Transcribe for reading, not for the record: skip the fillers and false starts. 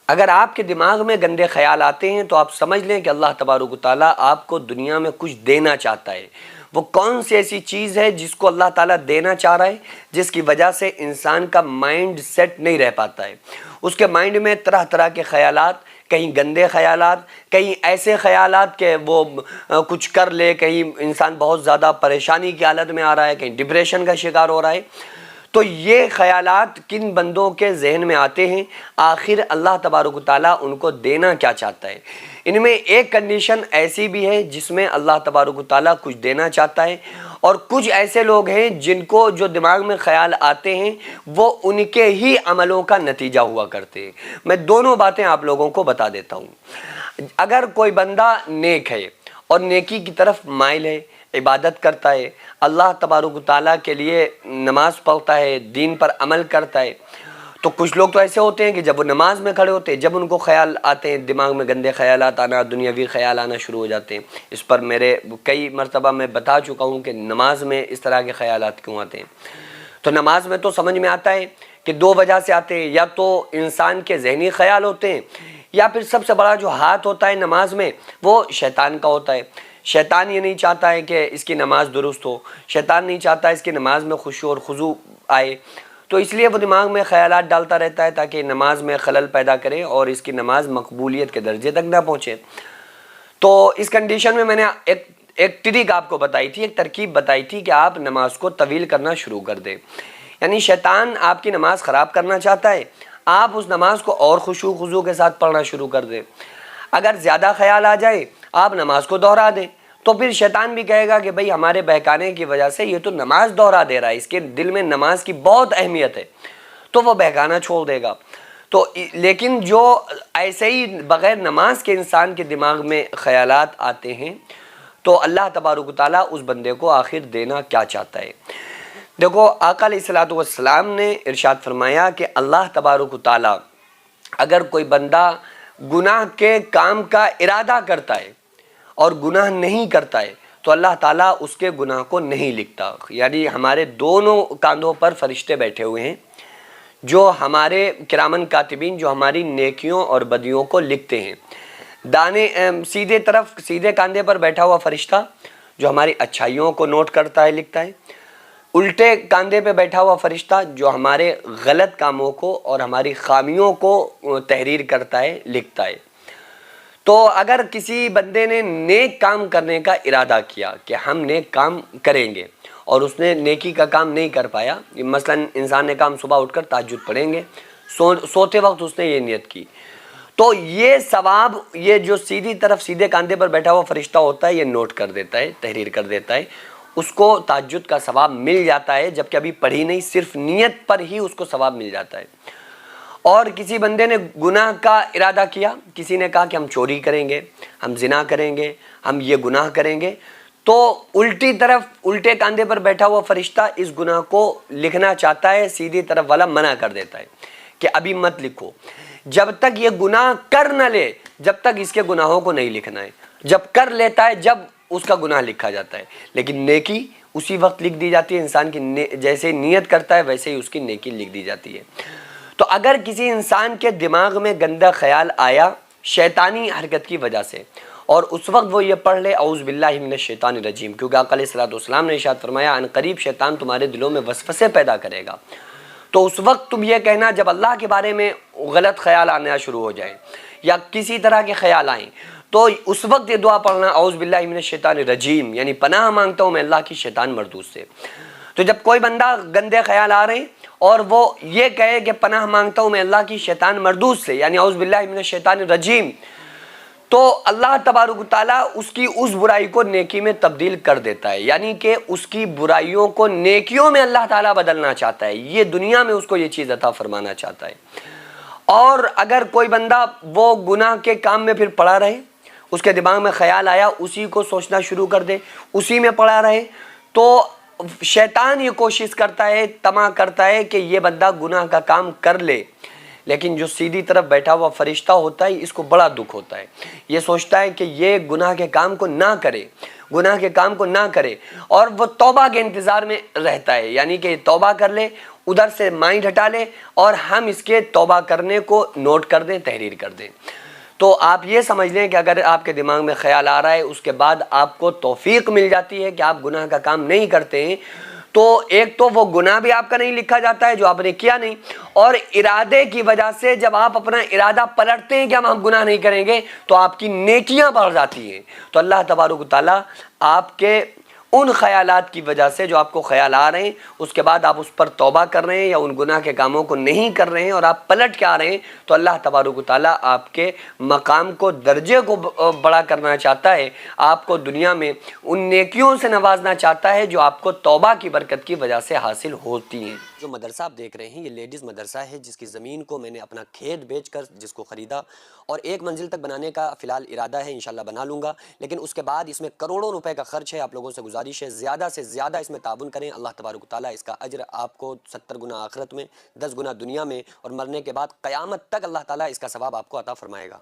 اگر آپ کے دماغ میں گندے خیال آتے ہیں تو آپ سمجھ لیں کہ اللہ تبارک و تعالیٰ آپ کو دنیا میں کچھ دینا چاہتا ہے۔ وہ کون سی ایسی چیز ہے جس کو اللہ تعالیٰ دینا چاہ رہا ہے، جس کی وجہ سے انسان کا مائنڈ سیٹ نہیں رہ پاتا ہے؟ اس کے مائنڈ میں طرح طرح کے خیالات، کہیں گندے خیالات، کہیں ایسے خیالات کہ وہ کچھ کر لے، کہیں انسان بہت زیادہ پریشانی کی حالت میں آ رہا ہے، کہیں ڈپریشن کا شکار ہو رہا ہے۔ تو یہ خیالات کن بندوں کے ذہن میں آتے ہیں، آخر اللہ تبارک و تعالیٰ ان کو دینا کیا چاہتا ہے؟ ان میں ایک کنڈیشن ایسی بھی ہے جس میں اللہ تبارک و تعالیٰ کچھ دینا چاہتا ہے، اور کچھ ایسے لوگ ہیں جن کو جو دماغ میں خیال آتے ہیں وہ ان کے ہی عملوں کا نتیجہ ہوا کرتے ہیں۔ میں دونوں باتیں آپ لوگوں کو بتا دیتا ہوں۔ اگر کوئی بندہ نیک ہے اور نیکی کی طرف مائل ہے، عبادت کرتا ہے، اللہ تبارک و تعالیٰ کے لیے نماز پڑھتا ہے، دین پر عمل کرتا ہے، تو کچھ لوگ تو ایسے ہوتے ہیں کہ جب وہ نماز میں کھڑے ہوتے ہیں، جب ان کو خیال آتے ہیں، دماغ میں گندے خیالات آنا، دنیاوی خیال آنا شروع ہو جاتے ہیں۔ اس پر میرے کئی مرتبہ میں بتا چکا ہوں کہ نماز میں اس طرح کے خیالات کیوں آتے ہیں۔ تو نماز میں تو سمجھ میں آتا ہے کہ دو وجہ سے آتے ہیں، یا تو انسان کے ذہنی خیال ہوتے ہیں، یا پھر سب سے بڑا جو ہاتھ ہوتا ہے نماز میں وہ شیطان کا ہوتا ہے۔ شیطان یہ نہیں چاہتا ہے کہ اس کی نماز درست ہو، شیطان نہیں چاہتا ہے اس کی نماز میں خشوع اور خضوع آئے، تو اس لیے وہ دماغ میں خیالات ڈالتا رہتا ہے تاکہ نماز میں خلل پیدا کرے اور اس کی نماز مقبولیت کے درجے تک نہ پہنچے۔ تو اس کنڈیشن میں نے ایک ٹرک آپ کو بتائی تھی، ایک ترکیب بتائی تھی کہ آپ نماز کو طویل کرنا شروع کر دیں۔ یعنی شیطان آپ کی نماز خراب کرنا چاہتا ہے، آپ اس نماز کو اور خشوع خضوع کے ساتھ پڑھنا شروع کر دیں۔ اگر زیادہ خیال آ جائے آپ نماز کو دوہرا دیں، تو پھر شیطان بھی کہے گا کہ بھئی ہمارے بہکانے کی وجہ سے یہ تو نماز دوہرا دے رہا ہے، اس کے دل میں نماز کی بہت اہمیت ہے، تو وہ بہکانا چھوڑ دے گا۔ تو لیکن جو ایسے ہی بغیر نماز کے انسان کے دماغ میں خیالات آتے ہیں، تو اللہ تبارک و تعالیٰ اس بندے کو آخر دینا کیا چاہتا ہے؟ دیکھو، آقا علیہ الصلوۃ والسلام نے ارشاد فرمایا کہ اللہ تبارک و تعالیٰ اگر کوئی بندہ گناہ کے کام کا ارادہ کرتا ہے اور گناہ نہیں کرتا ہے تو اللہ تعالیٰ اس کے گناہ کو نہیں لکھتا۔ یعنی ہمارے دونوں کاندھوں پر فرشتے بیٹھے ہوئے ہیں جو ہمارے کرامن کاتبین، جو ہماری نیکیوں اور بدیوں کو لکھتے ہیں۔ سیدھے کاندھے پر بیٹھا ہوا فرشتہ جو ہماری اچھائیوں کو نوٹ کرتا ہے، لکھتا ہے۔ الٹے کاندھے پہ بیٹھا ہوا فرشتہ جو ہمارے غلط کاموں کو اور ہماری خامیوں کو تحریر کرتا ہے، لکھتا ہے۔ تو اگر کسی بندے نے نیک کام کرنے کا ارادہ کیا کہ ہم نیک کام کریں گے، اور اس نے نیکی کا کام نہیں کر پایا، مثلا انسان نے کام صبح اٹھ کر تہجد پڑھیں گے، سوتے وقت اس نے یہ نیت کی، تو یہ ثواب یہ جو سیدھی طرف سیدھے کاندھے پر بیٹھا ہوا فرشتہ ہوتا ہے یہ نوٹ کر دیتا ہے، تحریر کر دیتا ہے، اس کو تہجد کا ثواب مل جاتا ہے، جبکہ ابھی پڑھی نہیں، صرف نیت پر ہی اس کو ثواب مل جاتا ہے۔ اور کسی بندے نے گناہ کا ارادہ کیا، کسی نے کہا کہ ہم چوری کریں گے، ہم زنا کریں گے، ہم یہ گناہ کریں گے، تو الٹے کاندھے پر بیٹھا ہوا فرشتہ اس گناہ کو لکھنا چاہتا ہے، سیدھی طرف والا منع کر دیتا ہے کہ ابھی مت لکھو، جب تک یہ گناہ کر نہ لے جب تک اس کے گناہوں کو نہیں لکھنا ہے، جب کر لیتا ہے جب اس کا گناہ لکھا جاتا ہے۔ لیکن نیکی اسی وقت لکھ دی جاتی ہے، انسان کی جیسے نیت کرتا ہے ویسے ہی اس کی نیکی لکھ دی جاتی ہے۔ تو اگر کسی انسان کے دماغ میں گندا خیال آیا شیطانی حرکت کی وجہ سے، اور اس وقت وہ یہ پڑھ لے اعوذ باللہ من الشیطان الرجیم، کیونکہ آقا علیہ الصلوۃ والسلام نے ارشاد فرمایا ان قریب شیطان تمہارے دلوں میں وسوسے پیدا کرے گا، تو اس وقت تم یہ کہنا جب اللہ کے بارے میں غلط خیال آنا شروع ہو جائیں یا کسی طرح کے خیال آئیں، تو اس وقت یہ دعا پڑھنا اعوذ باللہ من الشیطان الرجیم، یعنی پناہ مانگتا ہوں میں اللہ کی شیطان مردود سے۔ تو جب کوئی بندہ گندے خیال آ رہے ہیں اور وہ یہ کہے کہ پناہ مانگتا ہوں میں اللہ کی شیطان مردود سے، یعنی اعوذ باللہ من الشیطان الرجیم، تو اللہ تبارک و تعالیٰ اس کی اس برائی کو نیکی میں تبدیل کر دیتا ہے، یعنی کہ اس کی برائیوں کو نیکیوں میں اللہ تعالیٰ بدلنا چاہتا ہے، یہ دنیا میں اس کو یہ چیز عطا فرمانا چاہتا ہے۔ اور اگر کوئی بندہ وہ گناہ کے کام میں پھر پڑا رہے، اس کے دماغ میں خیال آیا اسی کو سوچنا شروع کر دے، اسی میں پڑا رہے، تو شیطان یہ کوشش کرتا ہے، طمع کرتا ہے کہ یہ بندہ گناہ کا کام کر لے، لیکن جو سیدھی طرف بیٹھا ہوا فرشتہ ہوتا ہے اس کو بڑا دکھ ہوتا ہے، یہ سوچتا ہے کہ یہ گناہ کے کام کو نہ کرے، گناہ کے کام کو نہ کرے، اور وہ توبہ کے انتظار میں رہتا ہے، یعنی کہ توبہ کر لے، ادھر سے مائنڈ ہٹا لیں اور ہم اس کے توبہ کرنے کو نوٹ کر دیں، تحریر کر دیں۔ تو آپ یہ سمجھ لیں کہ اگر آپ کے دماغ میں خیال آ رہا ہے، اس کے بعد آپ کو توفیق مل جاتی ہے کہ آپ گناہ کا کام نہیں کرتے ہیں، تو ایک تو وہ گناہ بھی آپ کا نہیں لکھا جاتا ہے جو آپ نے کیا نہیں، اور ارادے کی وجہ سے جب آپ اپنا ارادہ پلٹتے ہیں کہ ہم گناہ نہیں کریں گے تو آپ کی نیکیاں بڑھ جاتی ہیں۔ تو اللہ تبارک و تعالیٰ آپ کے ان خیالات کی وجہ سے جو آپ کو خیال آ رہے ہیں، اس کے بعد آپ اس پر توبہ کر رہے ہیں یا ان گناہ کے کاموں کو نہیں کر رہے ہیں اور آپ پلٹ کے آ رہے ہیں، تو اللہ تبارک و تعالیٰ آپ کے مقام کو، درجے کو بڑا کرنا چاہتا ہے، آپ کو دنیا میں ان نیکیوں سے نوازنا چاہتا ہے جو آپ کو توبہ کی برکت کی وجہ سے حاصل ہوتی ہیں۔ جو مدرسہ آپ دیکھ رہے ہیں یہ لیڈیز مدرسہ ہے، جس کی زمین کو میں نے اپنا کھیت بیچ کر جس کو خریدا اور 1 منزل تک بنانے کا فی الحال ارادہ ہے، انشاءاللہ بنا لوں گا، لیکن اس کے بعد اس میں کروڑوں روپے کا خرچ ہے۔ آپ لوگوں سے گزارش ہے زیادہ سے زیادہ اس میں تعاون کریں، اللہ تبارک و تعالیٰ اس کا اجر آپ کو 70 گنا آخرت میں، 10 گنا دنیا میں، اور مرنے کے بعد قیامت تک اللہ تعالیٰ اس کا ثواب آپ کو عطا فرمائے گا۔